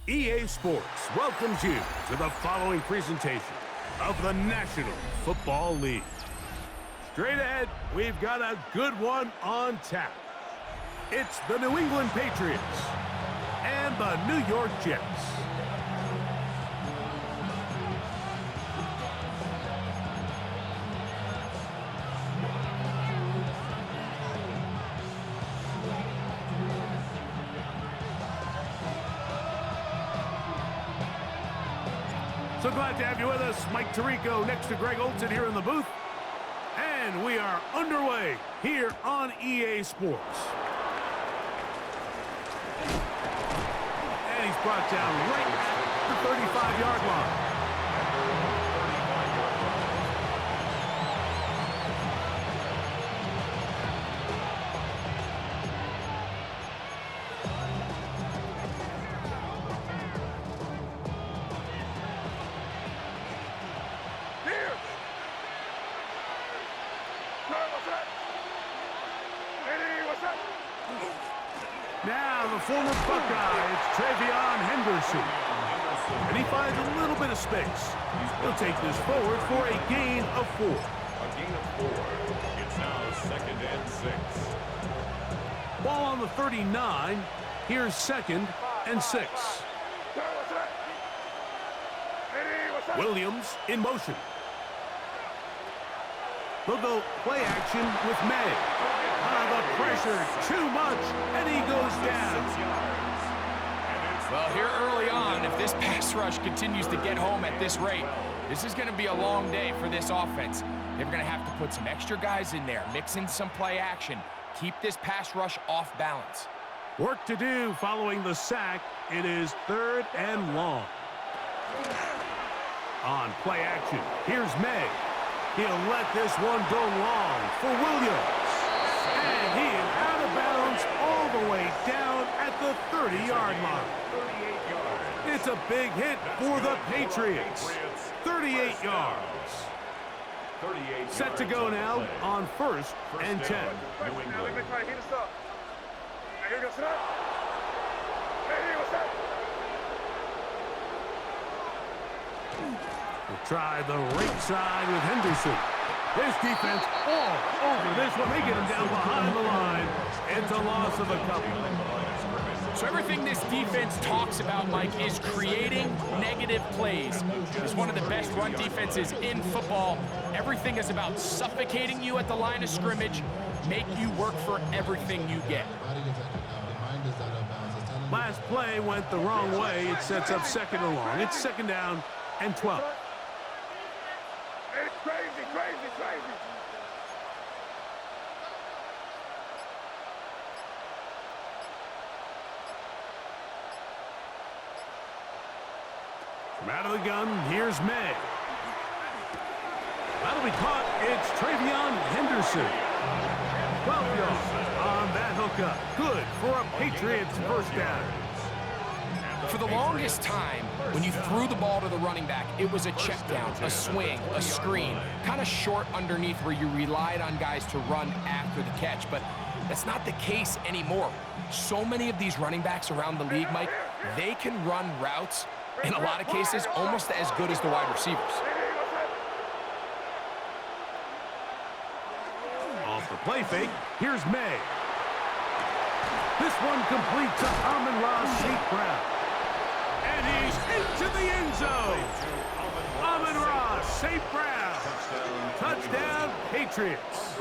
EA Sports welcomes you to the following presentation of the National Football League. Straight ahead, we've got a good one on tap. It's the New England Patriots and the New York Jets. So glad to have you with us. Mike Tirico next to Greg Olsen here in the booth. And we are underway here on EA Sports. And he's brought down right at the 35-yard line. Now the former Buckeye, it's Travion Henderson. And he finds a little bit of space. He'll take this forward for a gain of 4. A gain of 4. It's now 2nd and 6. Ball on the 39. Here's 2nd and 6. Williams in motion. They'll go play action with May. The pressure, too much, and he goes down. Well, here early on, if this pass rush continues to get home at this rate, this is going to be a long day for this offense. They're going to have to put some extra guys in there, mix in some play action, keep this pass rush off balance. Work to do following the sack. It is 3rd and long. On play action, here's May. He'll let this one go long for Williams. And he is out of bounds all the way down at the 30-yard line. It's a big hit for the Patriots. 38 yards. Set to go now on 1st and 10. We'll try the right side with Henderson. This defense all over this one. They get him down behind the line. It's a loss of a couple. So everything this defense talks about, Mike, is creating negative plays. It's one of the best run defenses in football. Everything is about suffocating you at the line of scrimmage, make you work for everything you get. Last play went the wrong way. It sets up 2nd and long. It's 2nd down and 12. It's crazy. From out of the gun, here's May. That'll be caught. It's Travion Henderson. 12 yards on that hookup. Good for a Patriots first down. For the longest time, when you threw the ball to the running back, it was a check down, a swing, a screen, kind of short underneath where you relied on guys to run after the catch. But that's not the case anymore. So many of these running backs around the league, Mike, they can run routes, in a lot of cases, almost as good as the wide receivers. Off the play fake, here's May. This one complete to Amon-Ra St. Brown. And he's into the end zone. Amon-Ra St. Brown. Touchdown, Patriots.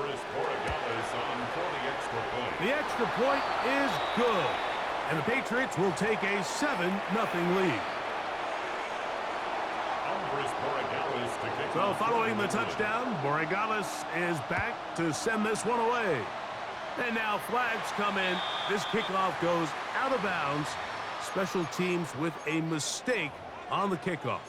The extra point is good. And the Patriots will take a 7-0 lead. So following the touchdown, Borregales is back to send this one away. And now flags come in. This kickoff goes out of bounds. Special teams with a mistake on the kickoff.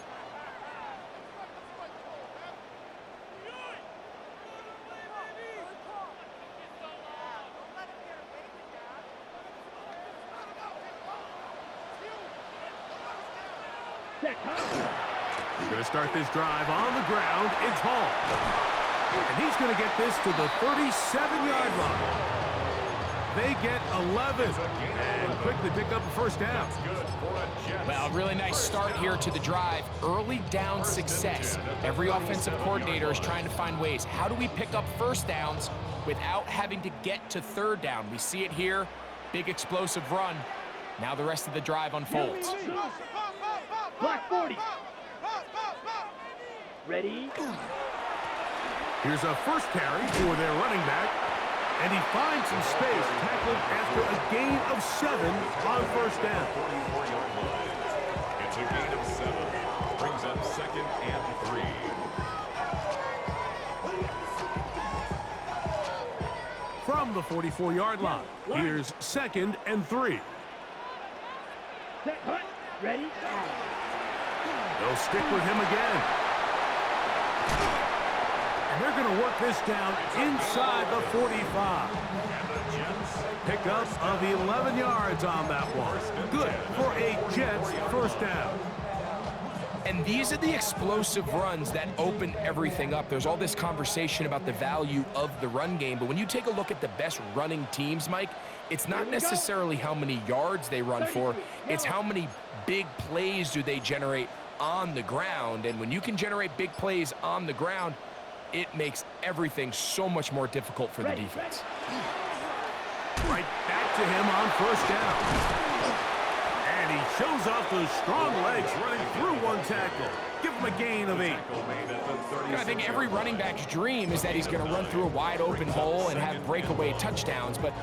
We're going to start this drive on the ground. It's Hall. And he's going to get this to the 37-yard line. They get 11 and quickly pick up a first down. Well, really nice start here to the drive. Early down success. Every offensive coordinator is trying to find ways. How do we pick up first downs without having to get to third down? We see it here. Big explosive run. Now the rest of the drive unfolds. Black 40. Ready? Here's a first carry for their running back. And he finds some space, tackled after a gain of 7 on first down. It's a gain of 7. Brings up 2nd and 3. From the 44-yard line, here's 2nd and 3. Set, hut, ready? They'll stick with him again. And they're going to work this down inside the 45. Pickup of 11 yards on that one. Good for a Jets first down. And these are the explosive runs that open everything up. There's all this conversation about the value of the run game, but when you take a look at the best running teams, Mike, it's not necessarily how many yards they run for, it's how many big plays do they generate on the ground. And when you can generate big plays on the ground, it makes everything so much more difficult for the defense. Right back to him on first down. And he shows off those strong legs running through one tackle. Give him a gain of 8. I think every running back's dream is that he's going to run through a wide open hole and have breakaway touchdowns, but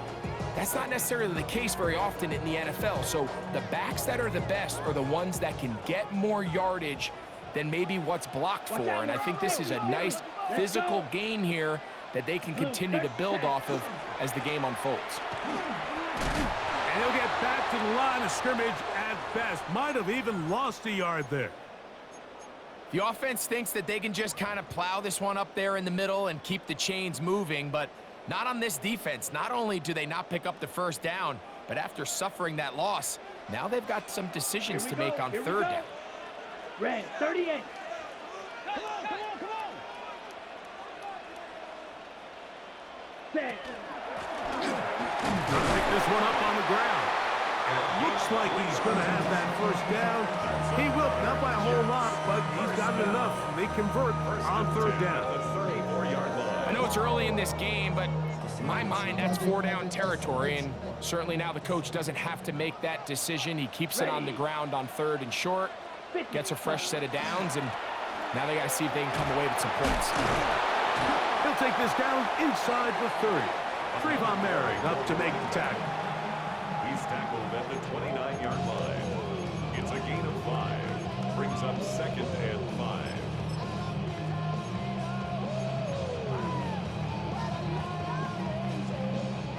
that's not necessarily the case very often in the NFL. So the backs that are the best are the ones that can get more yardage than maybe what's blocked for. And I think this is a nice physical gain here that they can continue to build off of as the game unfolds. And he'll get back to the line of scrimmage at best. Might have even lost a yard there. The offense thinks that they can just kind of plow this one up there in the middle and keep the chains moving, but not on this defense. Not only do they not pick up the first down, but after suffering that loss, now they've got some decisions to make on third down. Red 38. Set. Gonna pick this one up on the ground. And it looks like he's going to have that first down. He will, not by a whole lot, but he's gotten enough. They convert on third down. I know it's early in this game, but in my mind, that's 4-down territory, and certainly now the coach doesn't have to make that decision. He keeps it on the ground on 3rd and short, gets a fresh set of downs, and now they got to see if they can come away with some points. He'll take this down inside the 30. Trayvon Merrick up to make the tackle. He's tackled at the 29-yard line. It's a gain of 5. Brings up 2nd and 5.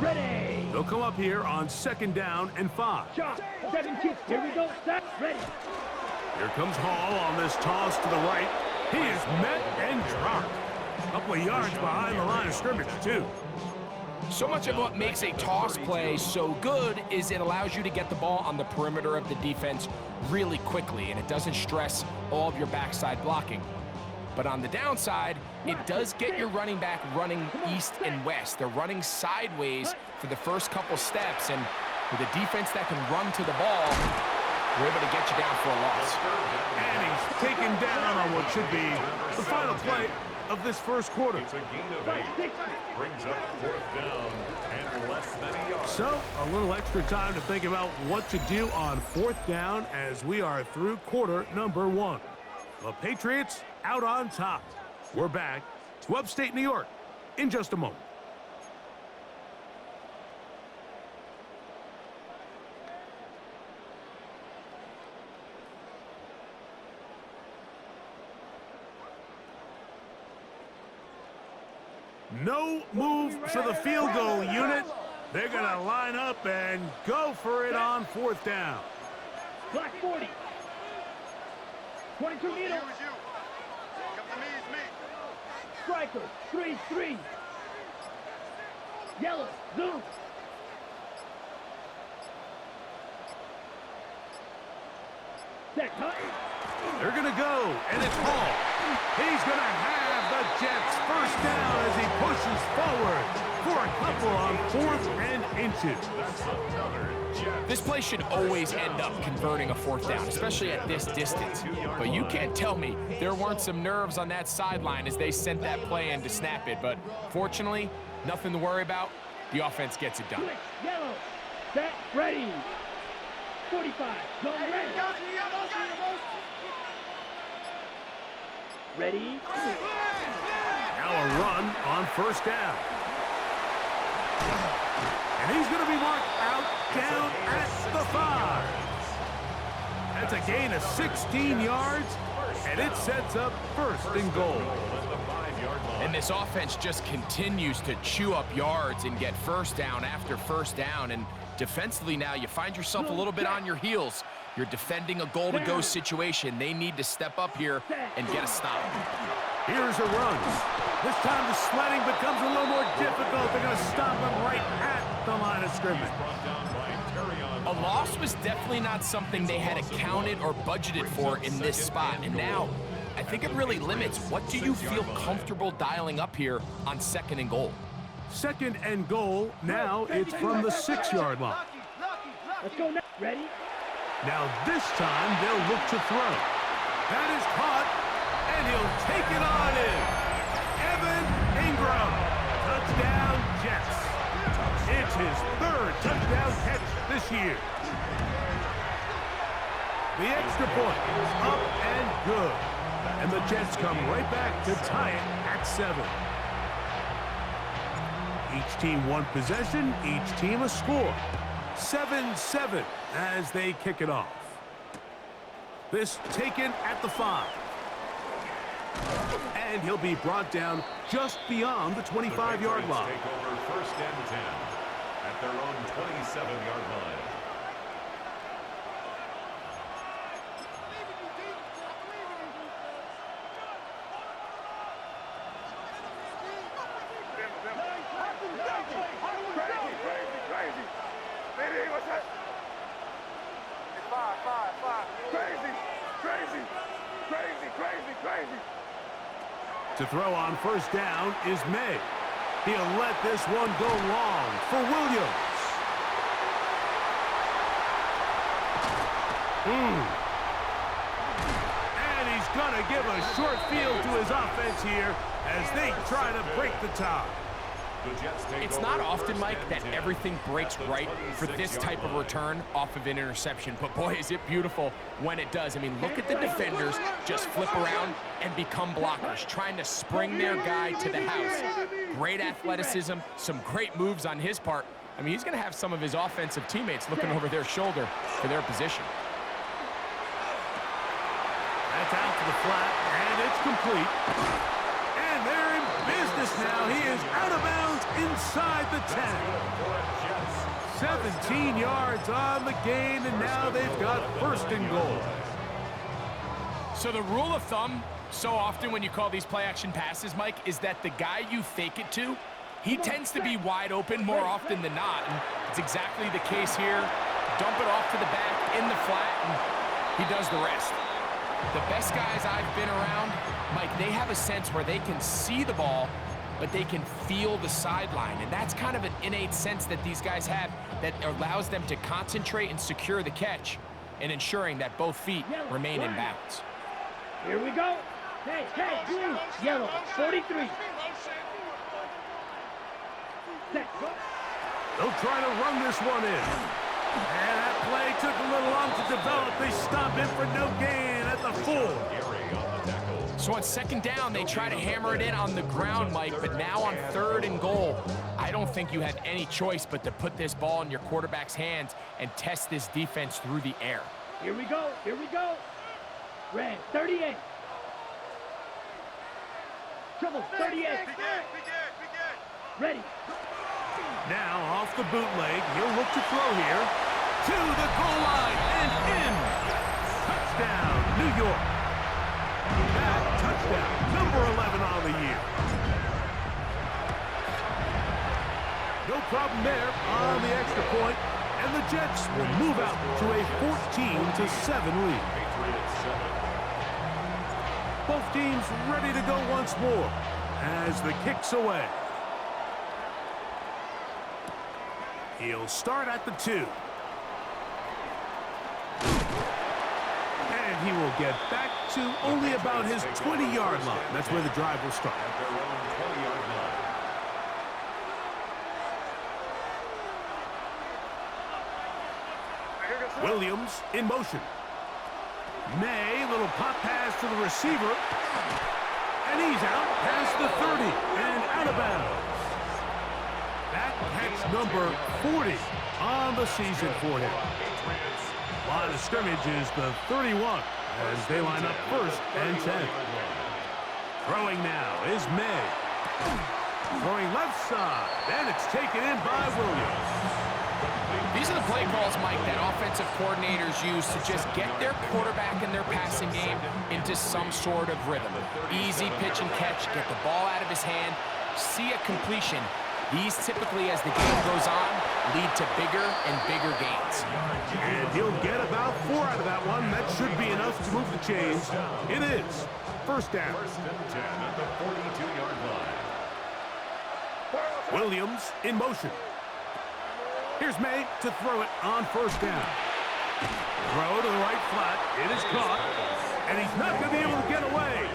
Ready. They'll come up here on 2nd down and 5. Shot. 7 kicks. Here we go. Set. Ready. Here comes Hall on this toss to the right. He is met and dropped. A couple of yards behind the line of scrimmage, too. So much of what makes a toss play so good is it allows you to get the ball on the perimeter of the defense really quickly, and it doesn't stress all of your backside blocking. But on the downside, it does get your running back running east and west. They're running sideways for the first couple steps, and with a defense that can run to the ball, we're able to get you down for a loss. And he's taken down on what should be the final play of this first quarter. It's a gain of 8. Brings up 4th down and less than a yard. So, a little extra time to think about what to do on 4th down as we are through quarter number 1. The Patriots out on top. We're back to upstate New York in just a moment. No move for the field goal unit. They're going to line up and go for it on 4th down. Black 40. 22 meter. Striker. 3-3. Yellow. Zoom. Set. Cut. They're going to go, and it's Hall. He's going to have the Jets first down as he pushes forward. for a couple on 4th and inches. That's another Jets. This play should always end up converting a 4th down, especially at this distance. But you can't tell me there weren't some nerves on that sideline as they sent that play in to snap it. But fortunately, nothing to worry about. The offense gets it done. Switch, yellow. Set, ready. 45, go ready. Ready, Now a run on 1st down. And he's going to be marked out down at the 5. That's a gain of 16 yards, and it sets up 1st and goal. And this offense just continues to chew up yards and get 1st down after 1st down. And defensively now, you find yourself a little bit on your heels. You're defending a goal-to-go situation. They need to step up here and get a stop. Here's a run. This time the sledding becomes a little more difficult. They're going to stop him right at the line of scrimmage. A loss was definitely not something they had accounted or budgeted for in this spot. And now, I think it really limits what do you feel comfortable dialing up here on 2nd and goal. 2nd and goal. Now it's from the 6-yard line. let's go now. Ready, Now this time they'll look to throw. That is caught, and he'll take it on in. Evan Ingram. Touchdown Jets. It's his 3rd touchdown catch this year. The extra point is up and good. And the Jets come right back to tie it at 7. Each team one possession, each team a score. 7-7 as they kick it off. This taken at the 5. And he'll be brought down just beyond the 25-yard line. Take over 1st and 10 at their own 27-yard line. To throw on 1st down is May. He'll let this one go long for Williams. And he's going to give a short field to his offense here as they try to break the tie. It's not often, Mike, that everything breaks right for this type of return off of an interception. But boy, is it beautiful when it does. I mean, look at the defenders just flip around and become blockers, trying to spring their guy to the house. Great athleticism, some great moves on his part. I mean, he's going to have some of his offensive teammates looking over their shoulder for their position. That's out to the flat, and it's complete. And they're in business now. He is out of bounds inside the 10. 17 yards on the gain, and now they've got 1st and goal. So the rule of thumb, so often when you call these play-action passes, Mike, is that the guy you fake it to, he tends to be wide open more often than not. And it's exactly the case here. Dump it off to the back in the flat, and he does the rest. The best guys I've been around, Mike, they have a sense where they can see the ball, but they can feel the sideline. And that's kind of an innate sense that these guys have that allows them to concentrate and secure the catch and ensuring that both feet remain in bounds. here we go. Hey, blue, yellow, 43. Set, go. They'll try to run this one in. And that play took a little long to develop. They stop him for no gain at the 4. So on 2nd down, they try to hammer it in on the ground, Mike, but now on 3rd and goal, I don't think you have any choice but to put this ball in your quarterback's hands and test this defense through the air. Here we go. Red, 38. Trouble, 38. Ready. Now off the bootleg, he'll look to throw here. To the goal line and in. Touchdown, New York. That touchdown, number 11 on the year. No problem there on the extra point, and the Jets will move out to a 14-7 lead. Both teams ready to go once more as the kick's away. He'll start at the 2. And he will get back to only about his 20-yard line. That's where the drive will start. At their own 20-yard line. Williams in motion. May, little pop pass to the receiver. And he's out past the 30 and out of bounds. That catch number 40 on the season for him. Line of scrimmage is the 31 as they line up 1st and 10. Throwing now is May. Throwing left side, and it's taken in by Williams. These are the play calls, Mike, that offensive coordinators use to just get their quarterback and their passing game into some sort of rhythm. Easy pitch and catch, get the ball out of his hand, see a completion. These typically, as the game goes on, lead to bigger and bigger gains. And he'll get about 4 out of that one. That should be enough to move the chains. It is. 1st down. 1st and 10 at the 42-yard line. Williams in motion. Here's May to throw it on 1st down. Throw to the right flat. It is caught. And he's not going to be able to get away.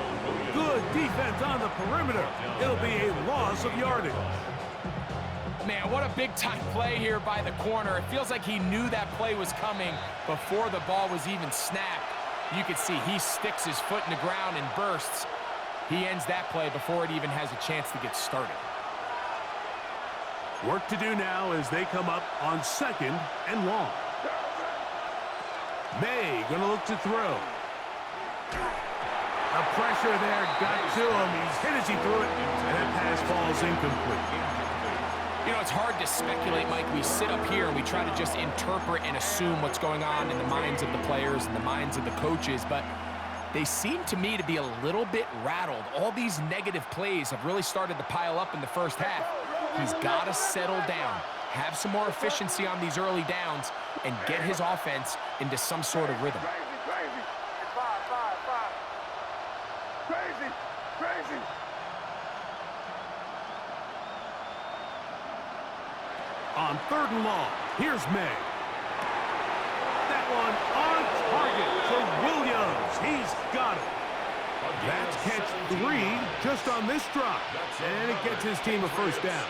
Good defense on the perimeter. It'll be a loss of yardage. Man, what a big-time play here by the corner. It feels like he knew that play was coming before the ball was even snapped. You can see he sticks his foot in the ground and bursts. He ends that play before it even has a chance to get started. Work to do now as they come up on 2nd and long. May going to look to throw. The pressure there got to him. He's hit as he threw it, and that pass falls incomplete. You know, it's hard to speculate, Mike. We sit up here and we try to just interpret and assume what's going on in the minds of the players and the minds of the coaches, but they seem to me to be a little bit rattled. All these negative plays have really started to pile up in the 1st half. He's got to settle down, have some more efficiency on these early downs, and get his offense into some sort of rhythm. Crazy. On 3rd and long, here's May. That one on target for Williams. He's got it. That's catch 3 just on this drive. And it gets his team a 1st down.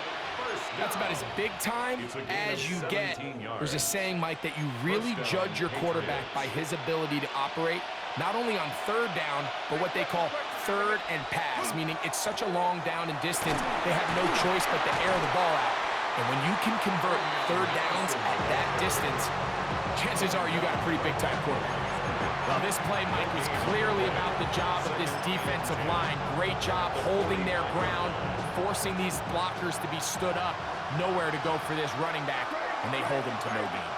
That's about as big time as you get. There's a saying, Mike, that you really judge your quarterback by his ability to operate, not only on 3rd down, but what they call 3rd and pass, meaning it's such a long down and distance, they have no choice but to air the ball out. And when you can convert 3rd downs at that distance, chances are you got a pretty big-time quarterback. Well, this play, Mike, was clearly about the job of this defensive line. Great job holding their ground, forcing these blockers to be stood up. Nowhere to go for this running back, and they hold him to no gain.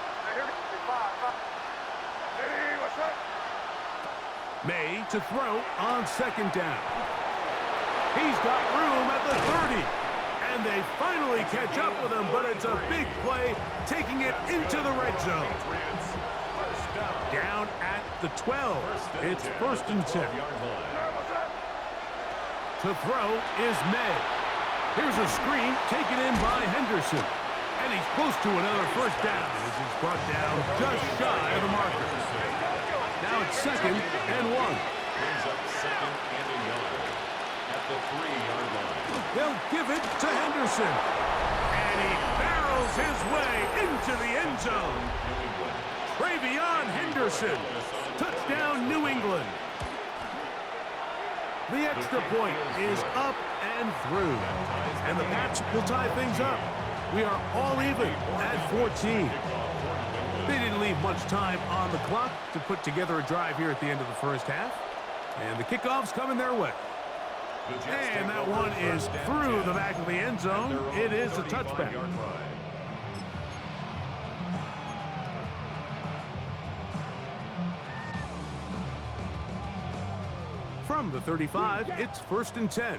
May to throw on 2nd down. He's got room at the 30. And they finally catch up with him, but it's a big play, taking it into the red zone. Down at the 12. It's 1st and 10. To throw is May. Here's a screen taken in by Henderson. And he's close to another 1st down as he's brought down just shy of the marker. Now it's 2nd and 1. Brings up 2nd and a yard at the 3-yard line. They'll give it to Henderson. And he barrels his way into the end zone. Travion Henderson. Touchdown, New England. The extra point is up and through. And the Pats will tie things up. We are all even at 14. They didn't leave much time on the clock to put together a drive here at the end of the 1st half. And the kickoff's coming their way. And that one is through the back of the end zone. It is a touchback. From the 35, it's 1st and 10.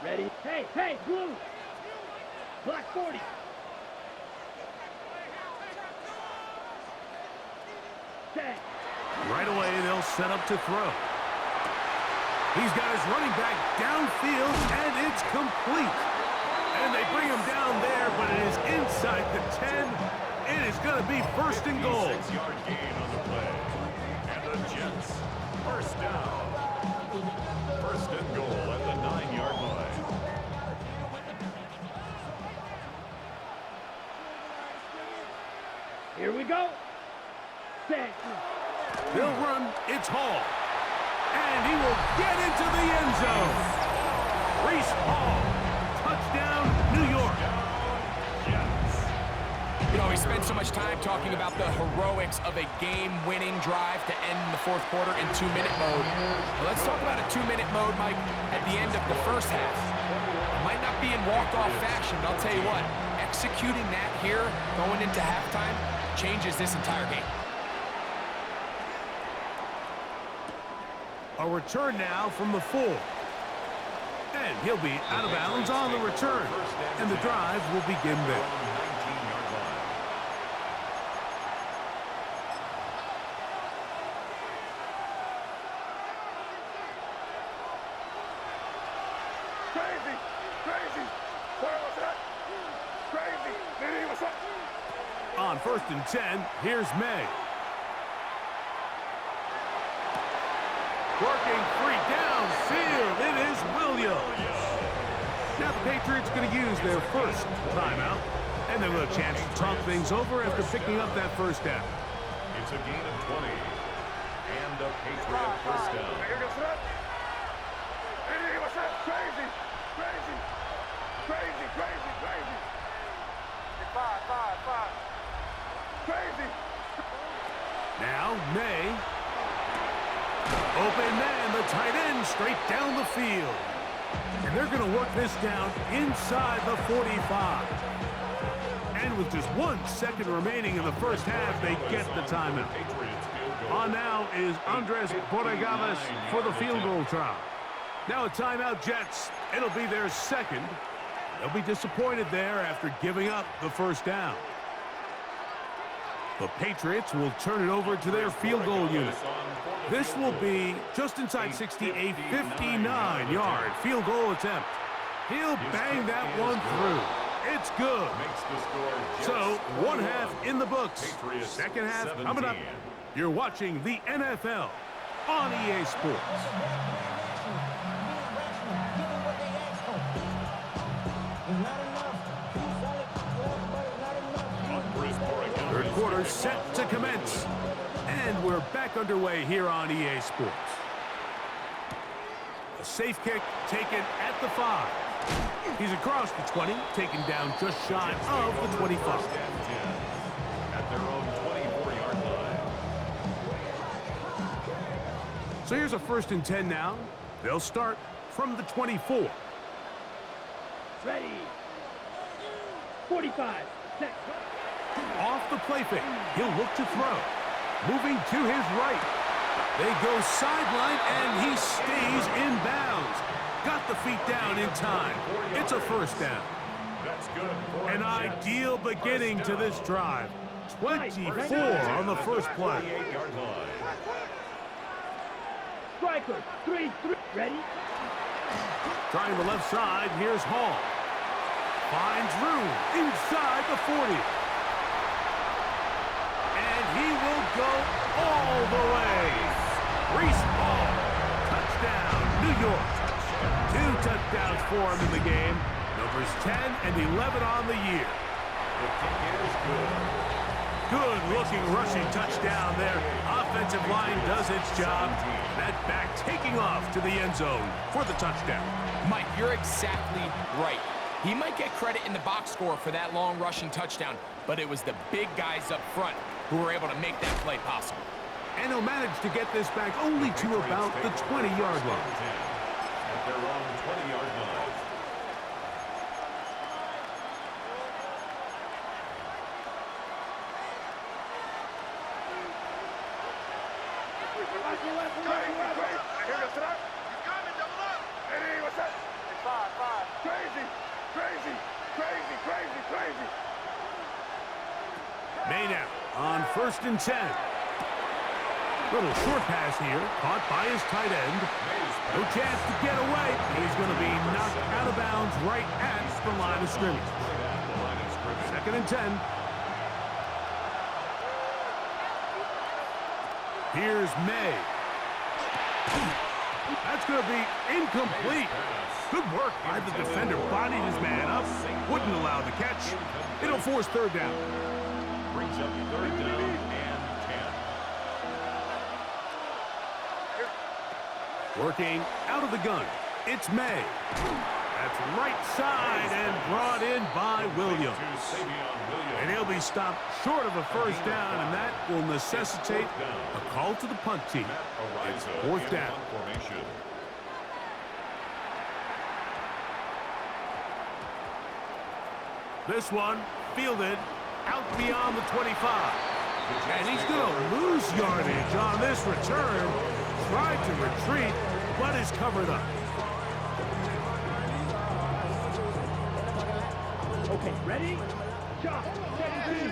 Ready? Hey, blue! Black 40. Set. Right away, they'll set up to throw. He's got his running back downfield, and it's complete. And they bring him down there, but it is inside the 10. It is going to be first and goal. 6-yard gain on the play. And the Jets, first down. First and goal at the 9-yard line. Here we go. Set. They'll run. It's Hall. And he will get into the end zone. Breece Hall. Touchdown, New York. You know, we spent so much time talking about the heroics of a game-winning drive to end the fourth quarter in 2-minute mode. Well, let's talk about a 2-minute mode, Mike, at the end of the first half. It might not be in walk-off fashion, but I'll tell you what, executing that here, going into halftime, changes this entire game. A return now from the 4. And he'll be out of bounds on the return. And the drive will begin there. On first and 10, here's May. Working free downfield, it is Williams. Now the Patriots going to use their first timeout, and they'll have a chance to talk things over after picking up that first down. It's a gain of 20, and a Patriot first down. Crazy. Now May. Open man, the tight end, straight down the field. And they're going to work this down inside the 45. And with just 1 second remaining in the first half, they get the timeout. On now is Andres Borregales for the field goal try. Now a timeout, Jets. It'll be their second. They'll be disappointed there after giving up the first down. The Patriots will turn it over to their field goal unit. This will be just inside 60, a 59-yard field goal attempt. He'll bang that one through. It's good. So, one half in the books. Second half coming up. You're watching the NFL on EA Sports. Third quarter set to commence. And we're back underway here on EA Sports. A safe kick taken at the 5. He's across the 20, taken down just shy of the 25. At their own 24-yard line. So here's a first and 10 now. They'll start from the 24. Ready. 45. Set. Off the play fake. He'll look to throw. Moving to his right. They go sideline, and he stays in bounds. Got the feet down in time. It's a first down. That's good. An ideal beginning to this drive. 24 on the first play. 28-yard line. Striker. 3-3. Ready. Trying the left side, here's Hall. Finds room inside the 40. And he will go all the way. Breece Hall. Touchdown, New York. 2 touchdowns for him in the game. Numbers 10 and 11 on the year. The kick is good. Good-looking rushing touchdown there. Offensive line does its job. That back taking off to the end zone for the touchdown. Mike, you're exactly right. He might get credit in the box score for that long rushing touchdown, but it was the big guys up front who were able to make that play possible. And he'll manage to get this back only to about the 20-yard line. At their own 20-yard line. May now on first and 10. Little short pass here, caught by his tight end. No chance to get away. He's going to be knocked out of bounds right at the line of scrimmage. 2nd and 10. Here's May. That's going to be incomplete. Good work by the defender. Bodied his man up. Wouldn't allow the catch. It'll force 3rd down. Brings up 3rd down and 10. Working out of the gun. It's May. That's right side and brought in by Williams. And he'll be stopped short of a 1st down, and that will necessitate a call to the punt team. It's 4th down. This one fielded out beyond the 25. And he's going to lose yardage on this return. Tried to retreat, but is covered up. Okay, ready? Chop. 17.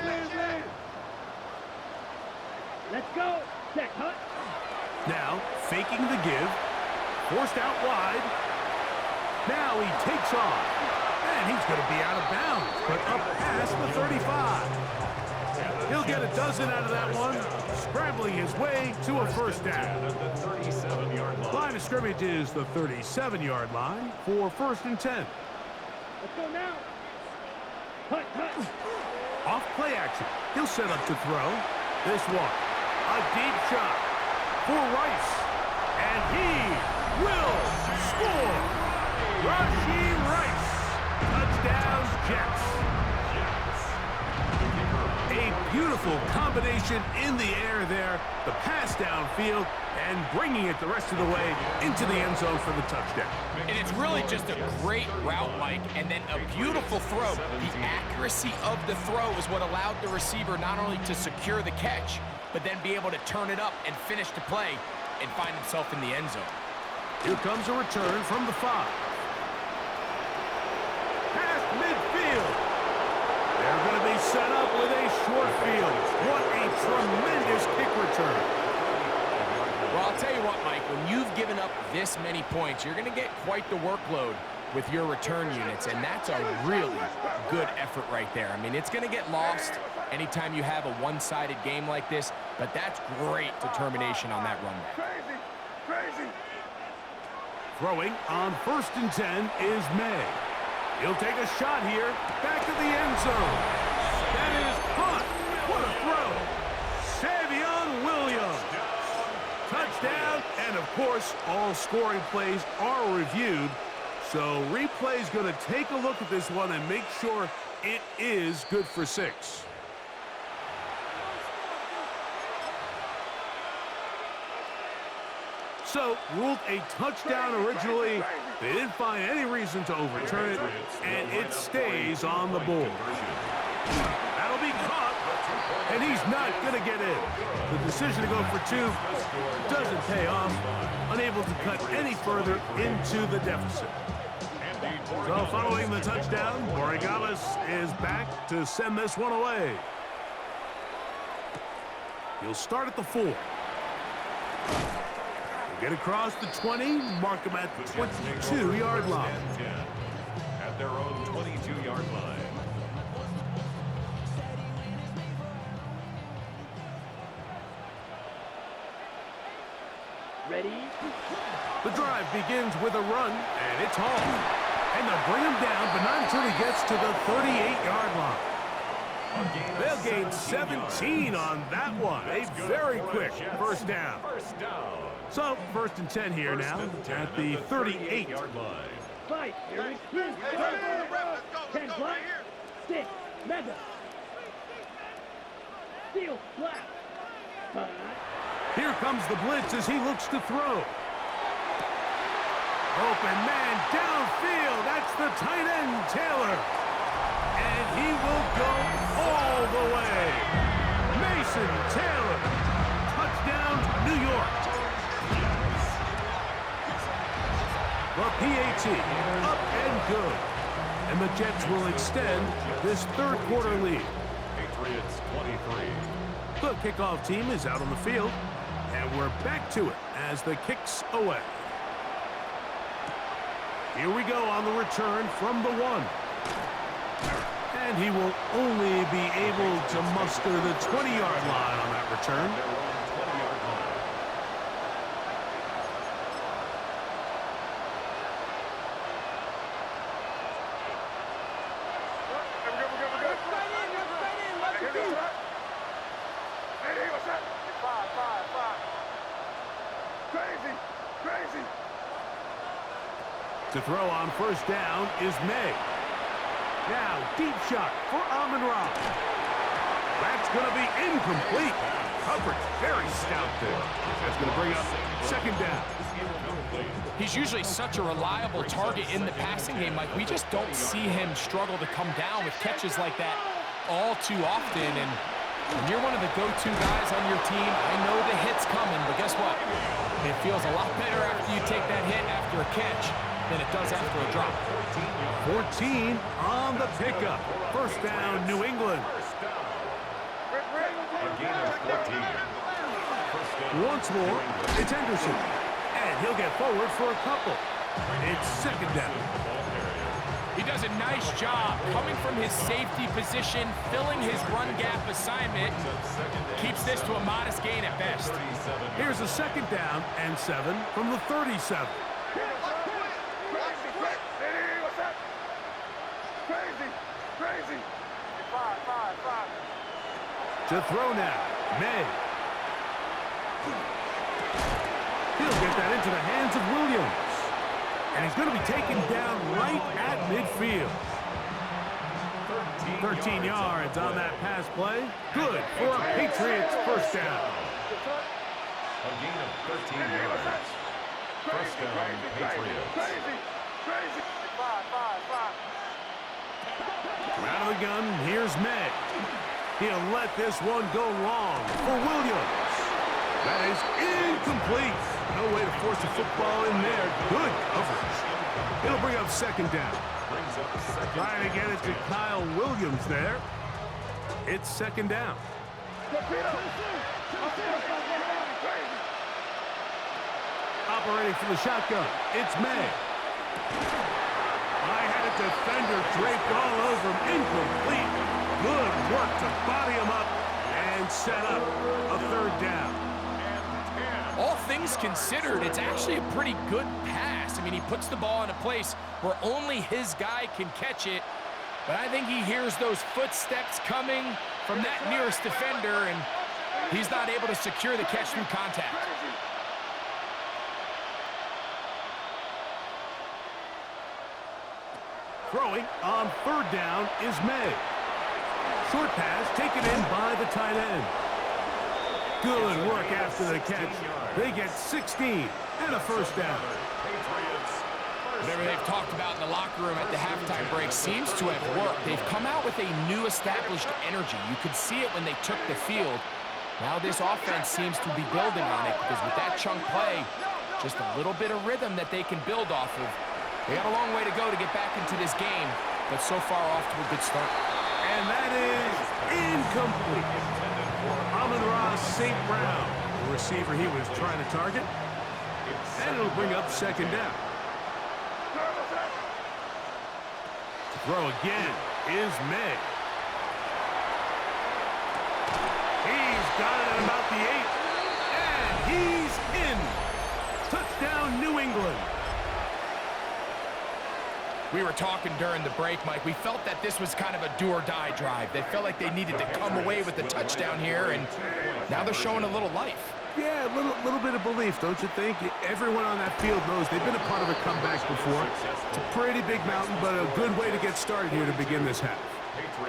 Let's go. Check, hut. Now, faking the give. Forced out wide. Now he takes off. And he's going to be out of bounds, but up past the 35. He'll get a dozen out of that one, scrambling his way to a 1st down. Line of scrimmage is the 37-yard line for 1st and 10. Let's go now. Hut, hut. Off play action. He'll set up to throw. This one, a deep shot for Rice. And he will score. Rashee Rice. Touchdowns, Jets. A beautiful combination in the air there. The pass downfield and bringing it the rest of the way into the end zone for the touchdown. And it's really just a great route, Mike, and then a beautiful throw. The accuracy of the throw is what allowed the receiver not only to secure the catch, but then be able to turn it up and finish the play and find himself in the end zone. Here comes a return from the 5. Past midfield. They're going to be set up with a short field. What a tremendous kick return. Well, I'll tell you what, Mike, when you've given up this many points, you're going to get quite the workload with your return units, and that's a really good effort right there. I mean, it's going to get lost anytime you have a one-sided game like this, but that's great determination on that run back. Crazy. Throwing on 1st and 10 is May. He'll take a shot here, back of the end zone. That is caught. What a throw. Savion Williams. Touchdown, and of course, all scoring plays are reviewed. So replay's going to take a look at this one and make sure it is good for 6. So, ruled a touchdown originally. They didn't find any reason to overturn it, and it stays on the board. That'll be caught, and he's not going to get in. The decision to go for 2 doesn't pay off. Unable to cut any further into the deficit. So, following the touchdown, Borregales is back to send this one away. He'll start at the 4. Get across the 20, mark him at the 22-yard line. At their own 22-yard line. Ready? The drive begins with a run, and it's Hall. And they'll bring him down, but not until he gets to the 38-yard line. They'll gain 17 on that one. A very quick 1st down. So, 1st and 10 here now at the 38-yard line. Fight. Here it is. 10 block. 6. Mega. Steal. Flat. Here comes the blitz as he looks to throw. Open man downfield. That's the tight end, Taylor. And he will go all the way. Mason Taylor. Touchdown, New York. The PAT, up and good. And the Jets will extend this 3rd quarter lead. Patriots 23. The kickoff team is out on the field, and we're back to it as the kick's away. Here we go on the return from the 1. And he will only be able to muster the 20-yard line on that return. To throw on first down is May. Now, deep shot for Amon-Ra. That's going to be incomplete. Coverage very stout there. That's going to bring up second down. He's usually such a reliable target in the passing game. Like, we just don't see him struggle to come down with catches like that all too often. And when you're one of the go-to guys on your team, I know the hit's coming, but guess what? It feels a lot better after you take that hit after a catch than it does after a drop. 14 on the pickup. First down, New England. Once more, it's Henderson. And he'll get forward for a couple. It's second down. He does a nice job coming from his safety position, filling his run gap assignment. Keeps this to a modest gain at best. Here's a second down and 7 from the 37. To throw now, May. He'll get that into the hands of Williams. And he's going to be taken down right at midfield. 13 yards on that pass play. Good for a Patriots first down. A gain of 13 yards. First down, Patriots. Out of the gun, here's May. He'll let this one go long for Williams. That is incomplete. No way to force a football in there. Good coverage. It'll bring up second down. Trying to get it to Kyle Williams there. It's second down. Operating for the shotgun, it's May. I had a defender draped all over him. Incomplete. Good work to body him up and set up a third down. All things considered, it's actually a pretty good pass. I mean, he puts the ball in a place where only his guy can catch it. But I think he hears those footsteps coming from that nearest defender, and he's not able to secure the catch through contact. Throwing on third down is May. Short pass taken in by the tight end. Good work after the catch. They get 16 and a first down. Whatever they've talked about in the locker room at the halftime break seems to have worked. They've come out with a new established energy. You could see it when they took the field. Now this offense seems to be building on it because with that chunk play, just a little bit of rhythm that they can build off of. They got a long way to go to get back into this game, but so far off to a good start. And that is incomplete. Amon-Ra St. Brown, the receiver he was trying to target. And it'll bring up second down. To throw again is May. He's got it at about the 8. And he's in. Touchdown, New England. We were talking during the break, Mike. We felt that this was kind of a do-or-die drive. They felt like they needed to come away with the touchdown here, and now they're showing a little life. Yeah, a little bit of belief, don't you think? Everyone on that field knows they've been a part of a comeback before. It's a pretty big mountain, but a good way to get started here to begin this half.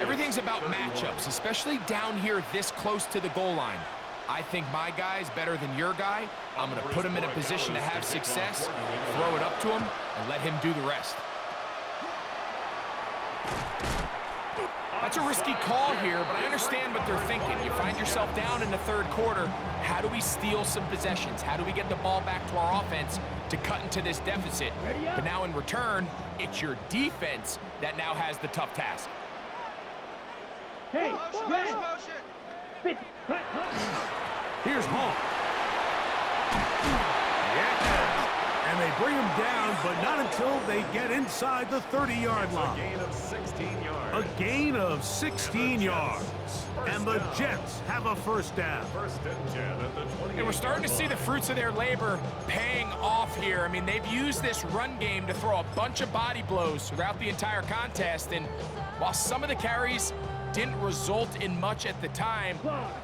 Everything's about matchups, especially down here this close to the goal line. I think my guy's better than your guy. I'm going to put him in a position to have success, throw it up to him, and let him do the rest. That's a risky call here, but I understand what they're thinking. You find yourself down in the third quarter. How do we steal some possessions? How do we get the ball back to our offense to cut into this deficit? But now in return, it's your defense that now has the tough task. Hey, man. Here's Hall. Yeah. And they bring him down, but not until they get inside the 30-yard line. A gain of 16 yards. A gain of 16 yards. And the Jets have a first down. First and 10 at the 20. And we're starting to see the fruits of their labor paying off here. I mean, they've used this run game to throw a bunch of body blows throughout the entire contest. And while some of the carries didn't result in much at the time,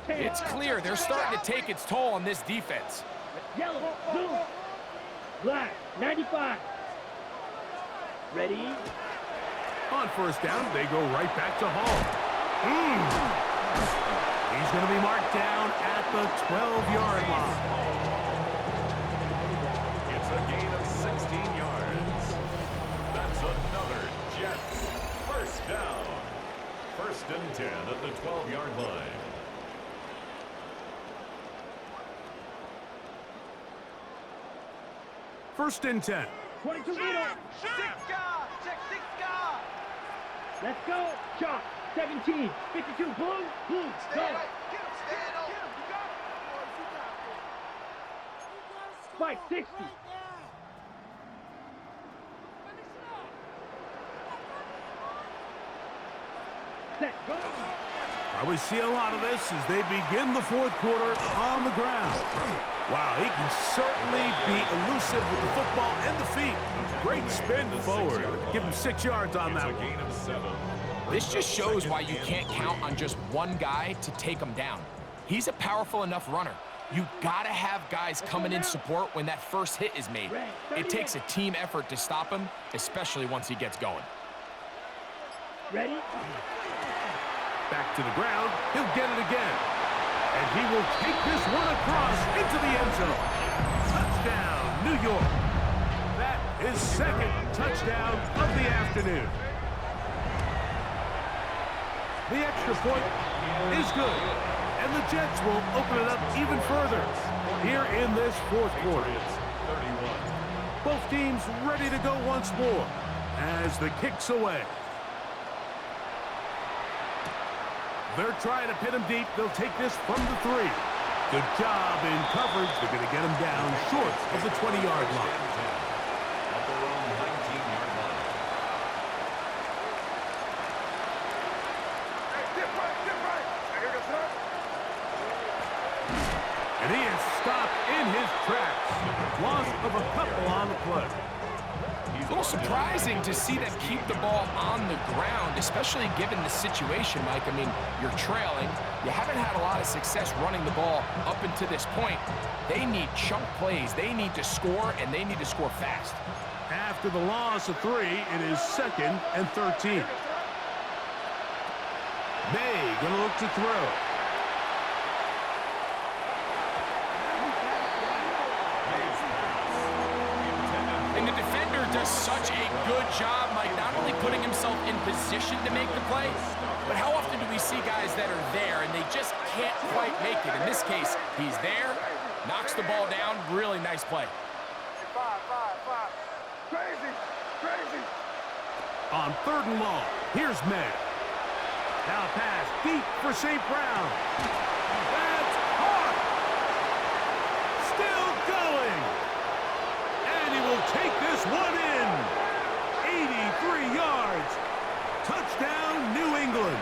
it's clear they're starting to take its toll on this defense. Yellow, blue, black, 95. Ready? On first down, they go right back to Hall. He's going to be marked down at the 12-yard line. It's a gain of 16 yards. That's another Jets first down. First and 10 at the 12-yard line. First and 10. 22 middle. Let's go. Chalk. 17. 52. Blue. Blue. Go. Spike. 60. Set. Go. We see a lot of this as they begin the fourth quarter on the ground. Wow, he can certainly be elusive with the football and the feet. Great spin forward. Give him 6 yards on that It's a one. gain of 7. This just shows why you can't count on just one guy to take him down. He's a powerful enough runner. You gotta have guys coming in support when that first hit is made. It takes a team effort to stop him, especially once he gets going. Ready? Back to the ground. He'll get it again. And he will take this one across into the end zone. Touchdown, New York. That is second touchdown of the afternoon. The extra point is good. And the Jets will open it up even further here in this fourth quarter. Patriots 31. Both teams ready to go once more as the kick's away. They're trying to pin him deep. They'll take this from the 3. Good job in coverage. They're going to get him down short of the 20-yard line. At their own 19-yard line. And he is stopped in his tracks. Loss of a couple on the play. A little surprising to see them keep the ball on the ground, especially given the situation, Mike. I mean, you're trailing. You haven't had a lot of success running the ball up until this point. They need chunk plays. They need to score, and they need to score fast. After the loss of 3, it is 2nd and 13. May going to look to throw. And the defender does such a good job, Mike, not only putting himself in position to make the play, but how often do we see guys that are there and they just can't quite make it? In this case, he's there, knocks the ball down, really nice play. Crazy. On 3rd and long, here's May. Now pass deep for St. Brown. That's caught. Still going. And he will take this one in. 83 yards. Touchdown, New England.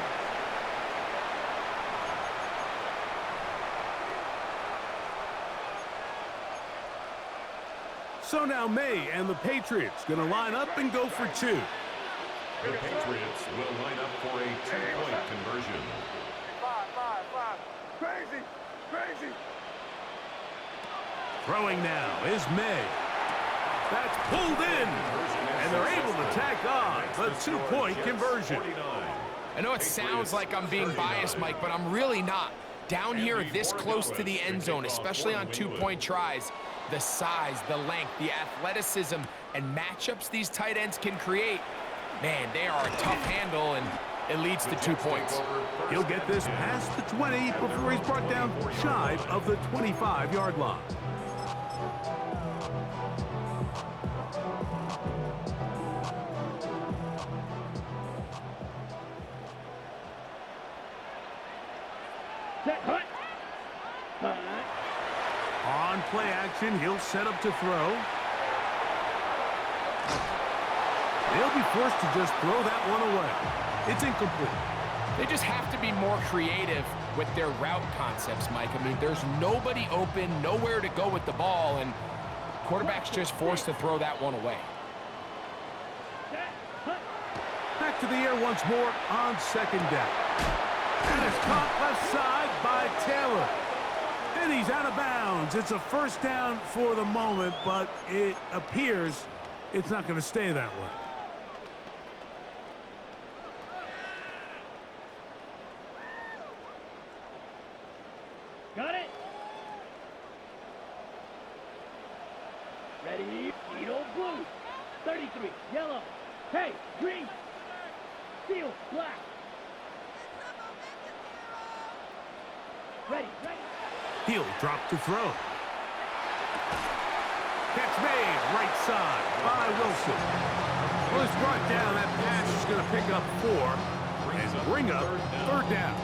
So now May and the Patriots going to line up and go for 2. The Patriots will line up for a 2-point conversion. Crazy. Throwing now is May. That's pulled in. And they're able to tack on the 2-point conversion. I know it sounds like I'm being biased, Mike, but I'm really not. Down here this close to the end zone, especially on 2-point tries, the size, the length, the athleticism, and matchups these tight ends can create, man, they are a tough handle, and it leads to 2 points. He'll get this past the 20 before he's brought down shy of the 25-yard line. Set. Hut. On play action, he'll set up to throw. They'll be forced to just throw that one away. It's incomplete. They just have to be more creative with their route concepts, Mike. I mean, there's nobody open, nowhere to go with the ball, and quarterback's just forced to throw that one away. Back to the air once more on second down. And it's caught left side by Taylor. And he's out of bounds. It's a first down for the moment, but it appears it's not going to stay that way. Got it? Ready? Edo blue. 33, yellow. Hey, green. Steel, black. Ready, ready. He'll drop to throw. Catch made right side by Wilson. Well, it's brought down. That pass is going to pick up 4 and bring up third down.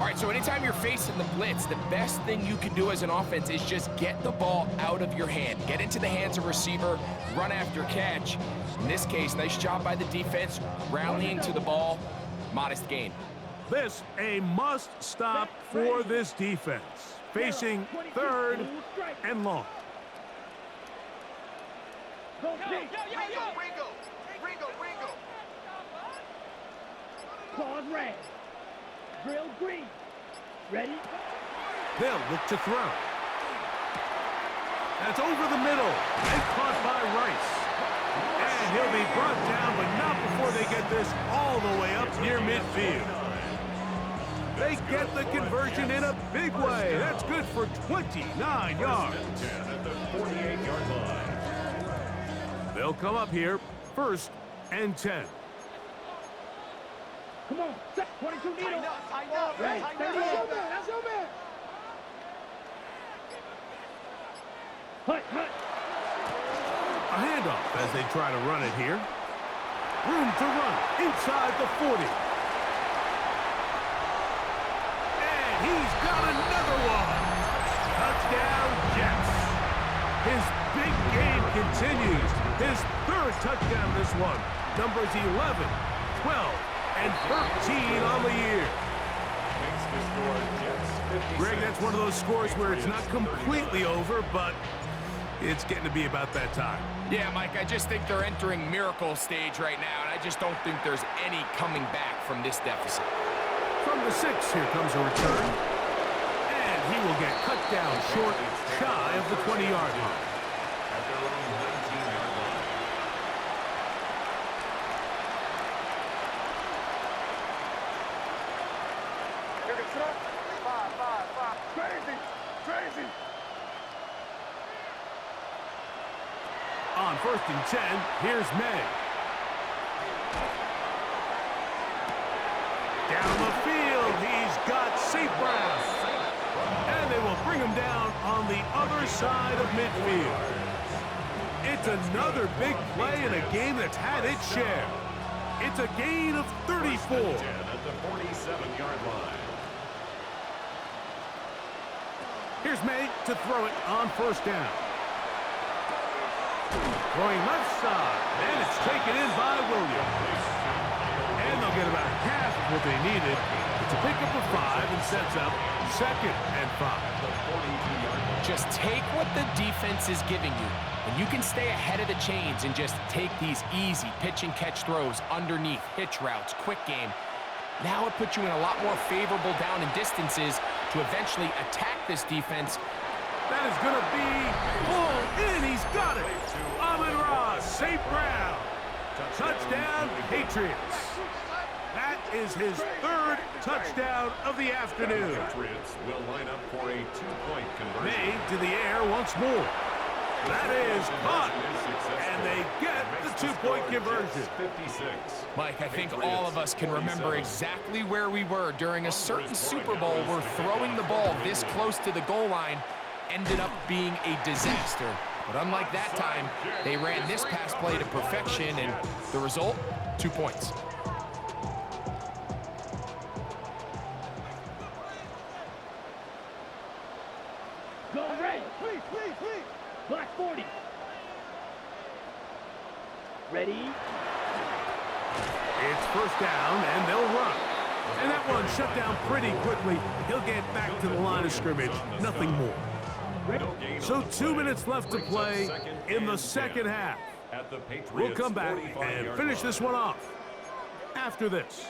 All right, so anytime you're facing the blitz, the best thing you can do as an offense is just get the ball out of your hand. Get into the hands of receiver, run after catch. In this case, nice job by the defense, rallying to the ball. Modest gain. This a must stop for this defense. Facing third and long. Go, Pete. Ringo. Claws red. Drill green. Ready? They'll look to throw. That's over the middle and caught by Rice. And he'll be brought down, but not before they get this all the way up near midfield. They get the conversion in a big way. That's good for 29 yards. 10 at the 48-yard line. They'll come up here, 1st and 10. Come on. Set 22 needle. Right. That's your man. Hut. A handoff as they try to run it here. Room to run inside the 40. And he's got another one. Touchdown, Jets. His big game continues. His 3rd touchdown this one. Numbers 11, 12, and 13 on the year. Makes the score Jets 56. Greg, that's one of those scores where it's not completely over, but it's getting to be about that time. Yeah, Mike, I just think they're entering miracle stage right now, and I just don't think there's any coming back from this deficit. From the 6, here comes a return. And he will get cut down short, shy of the 20-yard line. At their own 19-yard line. Here the truck. 5. Crazy. On 1st and 10, here's May. Down the field, he's got St. Brown. And they will bring him down on the other side of midfield. It's another big play in a game that's had its share. It's a gain of 34. 10 at the 47-yard line. Here's May to throw it on 1st down. Throwing left side, and it's taken in by Williams. And they'll get about half of what they needed. It's a pickup of 5 and sets up 2nd and 5. Just take what the defense is giving you, and you can stay ahead of the chains and just take these easy pitch and catch throws underneath, hitch routes, quick game. Now it puts you in a lot more favorable down and distances to eventually attack this defense. That is going to be pulled in. He's got it. Amon-Ra, St. Brown. Touchdown, Patriots. That is his 3rd touchdown of the afternoon. Patriots will line up for a 2-point conversion. Made to the air once more. That is caught. And they get the 2-point conversion. 56. Mike, I think all of us can remember exactly where we were during a certain Super Bowl where throwing the ball this close to the goal line ended up being a disaster. But unlike that time, they ran this pass play to perfection, and the result, 2 points. Go red. Please. Black 40. Ready? It's first down, and they'll run. And that one shut down pretty quickly. He'll get back to the line of scrimmage. Nothing more. So 2 minutes left to play in the second half. We'll come back and finish this one off after this.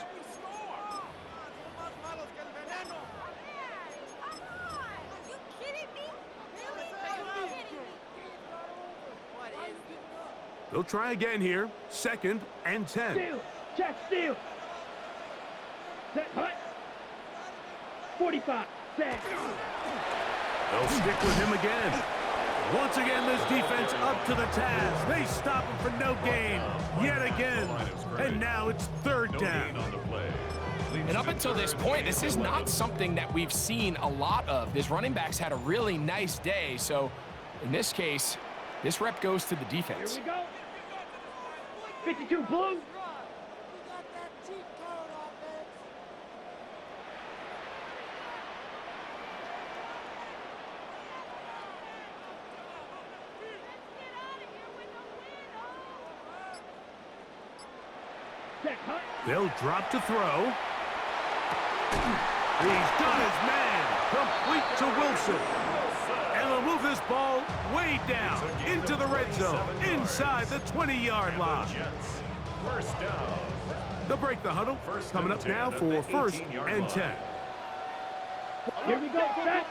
They'll try again here. 2nd and 10. Steal. Check steal. Set hut. 45. Set. They'll stick with him again. Once again, this defense up to the task. They stop him for no gain yet again. And now it's 3rd down. And up until this point, this is not something that we've seen a lot of. This running back's had a really nice day. So in this case, this rep goes to the defense. Here we go. 52 blue. They'll drop to throw. He's got his man. Complete to Wilson. And they'll move this ball way down into the red zone, inside the 20-yard line. First down. They'll break the huddle. Coming up now for 1st and 10. Here we go. Set.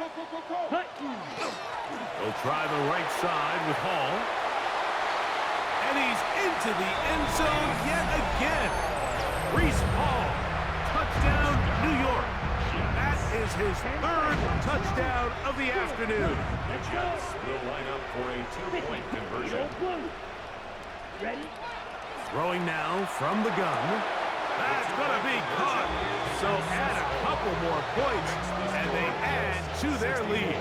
Hut. They'll try the right side with Hall. And he's into the end zone yet again. Breece Hall, touchdown, New York. That is his 3rd touchdown of the afternoon. The Jets will line up for a 2-point conversion. Ready? Throwing now from the gun. That's going to be caught. So add a couple more points, and they add to their lead.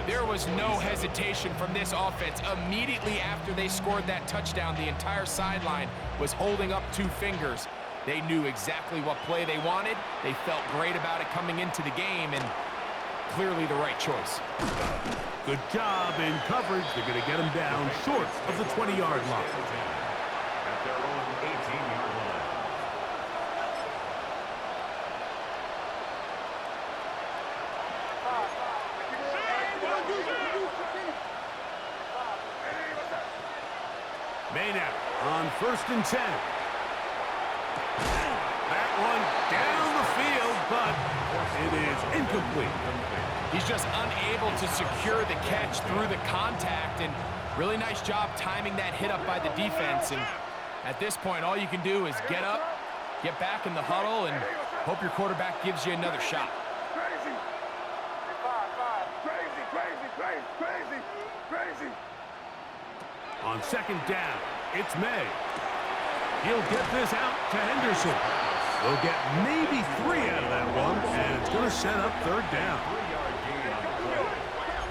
There was no hesitation from this offense. Immediately after they scored that touchdown, the entire sideline was holding up 2 fingers. They knew exactly what play they wanted. They felt great about it coming into the game, and clearly the right choice. Good job in coverage. They're going to get him down short of the 20-yard line. At their own 18-yard line. Maynard on 1st and 10. That one down the field, but it is incomplete. He's just unable to secure the catch through the contact, and really nice job timing that hit up by the defense. And at this point, all you can do is get up, get back in the huddle, and hope your quarterback gives you another shot. Crazy. 5. Crazy. On 2nd down, it's May. He'll get this out to Henderson. They'll get maybe 3 out of that one, and it's going to set up 3rd down. 3-yard gain on the play.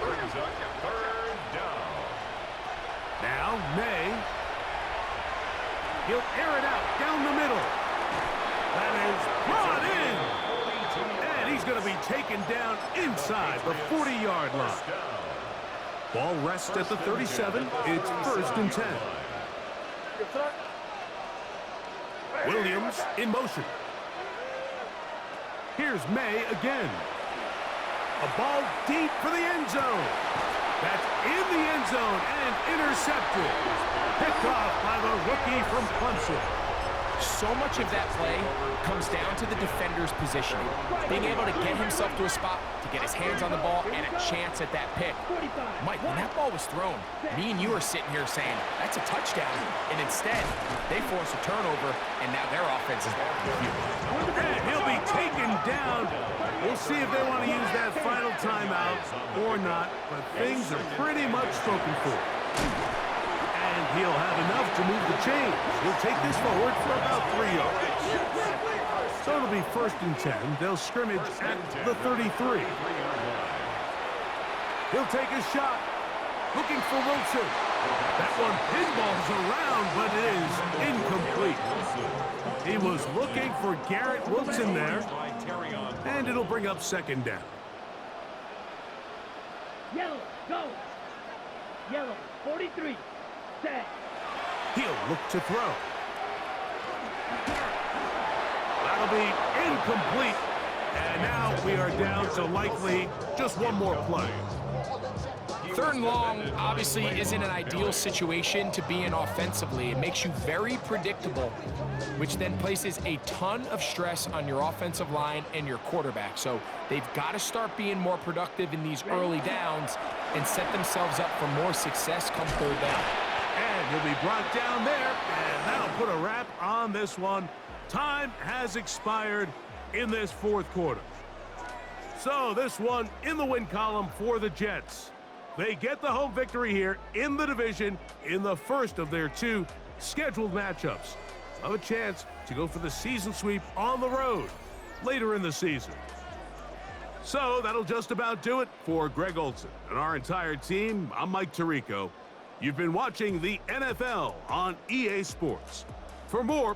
Brings up 3rd down. Now, May. He'll air it out down the middle. That is brought in. And he's going to be taken down inside the 40-yard line. Ball rests at the 37. It's 1st and 10. Williams in motion. Here's May again. A ball deep for the end zone. That's in the end zone and intercepted. Picked off by the rookie from Clemson. So much of that play comes down to the defender's positioning. Being able to get himself to a spot, to get his hands on the ball, and a chance at that pick. Mike, when that ball was thrown, me and you are sitting here saying, that's a touchdown. And instead, they force a turnover, and now their offense is confused. And he'll be taken down. We'll see if they want to use that final timeout or not, but things are pretty much spoken for. And he'll have enough to move the chains. He'll take this forward for about 3 yards. So it'll be 1st and 10. They'll scrimmage at the 33. He'll take a shot. Looking for Wilson. That one pinballs around, but it is incomplete. He was looking for Garrett Wilson there. And it'll bring up 2nd down. Yellow, go. Yellow, 43. Set. He'll look to throw. That'll be incomplete. And now we are down to likely just one more play. 3rd and long obviously isn't an ideal situation to be in offensively. It makes you very predictable, which then places a ton of stress on your offensive line and your quarterback. So they've got to start being more productive in these early downs and set themselves up for more success come 3rd down. And he'll be brought down there, and that'll put a wrap on this one. Time has expired in this 4th quarter. So this one in the win column for the Jets. They get the home victory here in the division in the first of their 2 scheduled matchups. Have a chance to go for the season sweep on the road later in the season. So that'll just about do it for Greg Olsen and our entire team. I'm Mike Tirico. You've been watching the NFL on EA Sports. For more